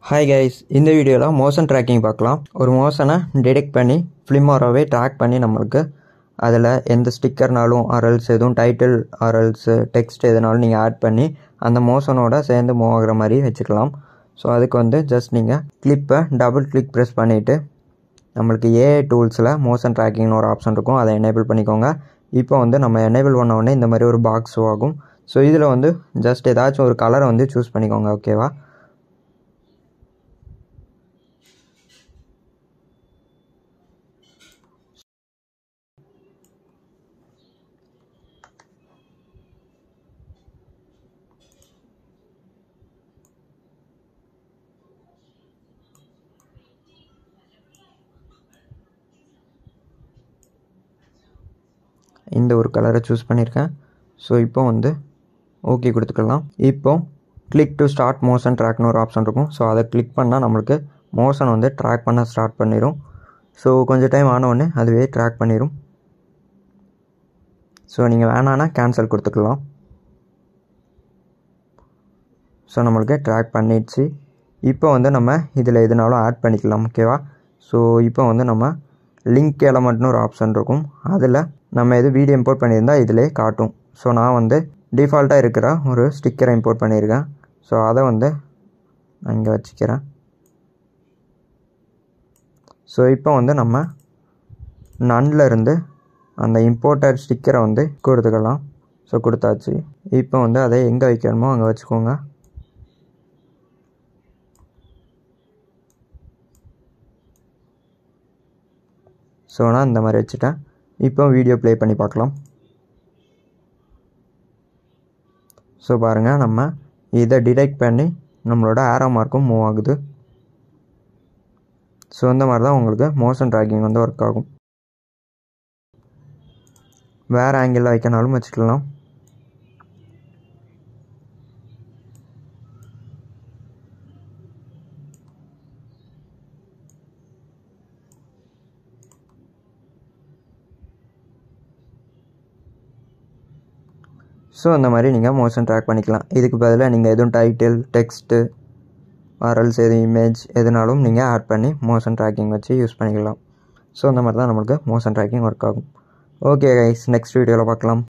Hi guys, இந்த வீடியோவில் motion tracking பார்க்கலாம். ஒரு மோஷனை டிடெக்ட் பண்ணி ஃபிலிமாராகவே ட்ராக் பண்ணி நம்மளுக்கு அதில் எந்த ஸ்டிக்கர்னாலும் ஆர்எல்ஸ் எதுவும் டைட்டில் ஆர்எல்ஸ் டெக்ஸ்ட் எதுனாலும் நீங்கள் ஆட் பண்ணி அந்த மோஷனோட சேர்ந்து மூவ் ஆகிற மாதிரி வச்சுக்கலாம். ஸோ அதுக்கு ஜஸ்ட் நீங்கள் கிளிப்பை டபுள் கிளிக் ப்ரெஸ் பண்ணிவிட்டு நம்மளுக்கு ஏஐ டூல்ஸில் மோஷன் ட்ராக்கிங்னு ஒரு ஆப்ஷன் இருக்கும், அதை எனேபிள் பண்ணிக்கோங்க. இப்போ நம்ம எனேபிள் பண்ண உடனே இந்த மாதிரி ஒரு பாக்ஸ் ஆகும். ஸோ இதில் ஜஸ்ட் ஏதாச்சும் ஒரு கலரை சூஸ் பண்ணிக்கோங்க. ஓகேவா? இந்த ஒரு கலரை சூஸ் பண்ணியிருக்கேன். ஸோ இப்போ ஓகே கொடுத்துக்கலாம். இப்போ கிளிக் டு ஸ்டார்ட் மோஷன் ட்ராக்னு ஒரு ஆப்ஷன் இருக்கும். ஸோ அதை கிளிக் பண்ணால் நம்மளுக்கு மோஷன் ட்ராக் பண்ண ஸ்டார்ட் பண்ணிடும். ஸோ கொஞ்சம் டைம் ஆனவுடனே அதுவே ட்ராக் பண்ணிடும். ஸோ நீங்கள் வேணான்னா கேன்சல் கொடுத்துக்கலாம். ஸோ நம்மளுக்கு ட்ராக் பண்ணிடுச்சு. இப்போ நம்ம இதில் எதுனாலும் ஆட் பண்ணிக்கலாம். ஓகேவா? ஸோ இப்போ நம்ம லிங்க் எலமெண்ட்னு ஒரு ஆப்ஷன் இருக்கும். அதில் நம்ம எது வீடியோ இம்போர்ட் பண்ணியிருந்தால் இதிலே காட்டும். ஸோ நான் டிஃபால்ட்டாக இருக்கிற ஒரு ஸ்டிக்கரை இம்போர்ட் பண்ணியிருக்கேன். ஸோ அதை நான் இங்கே வச்சுக்கிறேன். ஸோ இப்போ நம்ம நன்னில் இருந்து அந்த இம்போர்ட்டட் ஸ்டிக்கரை கொடுத்துக்கலாம். ஸோ கொடுத்தாச்சு. இப்போ அதை எங்கே வைக்கணுமோ அங்கே வச்சுக்கோங்க. ஸோ நான் இந்த மாதிரி வச்சுட்டேன். இப்போ வீடியோ ப்ளே பண்ணி பார்க்கலாம். ஸோ பாருங்கள், நம்ம இதை டிடெக்ட் பண்ணி நம்மளோட ஆரோ மார்க்கும் மூவ் ஆகுது. ஸோ இந்த மாதிரி தான் உங்களுக்கு மோஷன் ட்ராக்கிங் ஒர்க் ஆகும். வேறு ஆங்கிளில் வைக்கனாலும் வச்சுக்கலாம். ஸோ இந்த மாதிரி நீங்கள் மோஷன் ட்ராக் பண்ணிக்கலாம். இதுக்கு பதிலாக நீங்கள் எதுவும் டைட்டில் டெக்ஸ்ட்டு ஆர்எல்ஸ் எதுவும் இமேஜ் எதுனாலும் நீங்கள் ஆட் பண்ணி மோஷன் ட்ராக்கிங் வச்சு யூஸ் பண்ணிக்கலாம். ஸோ இந்த மாதிரி தான் நம்மளுக்கு மோஷன் ட்ராக்கிங் ஒர்க் ஆகும். ஓகே கைஸ், நெக்ஸ்ட் வீடியோவில் பார்க்கலாம்.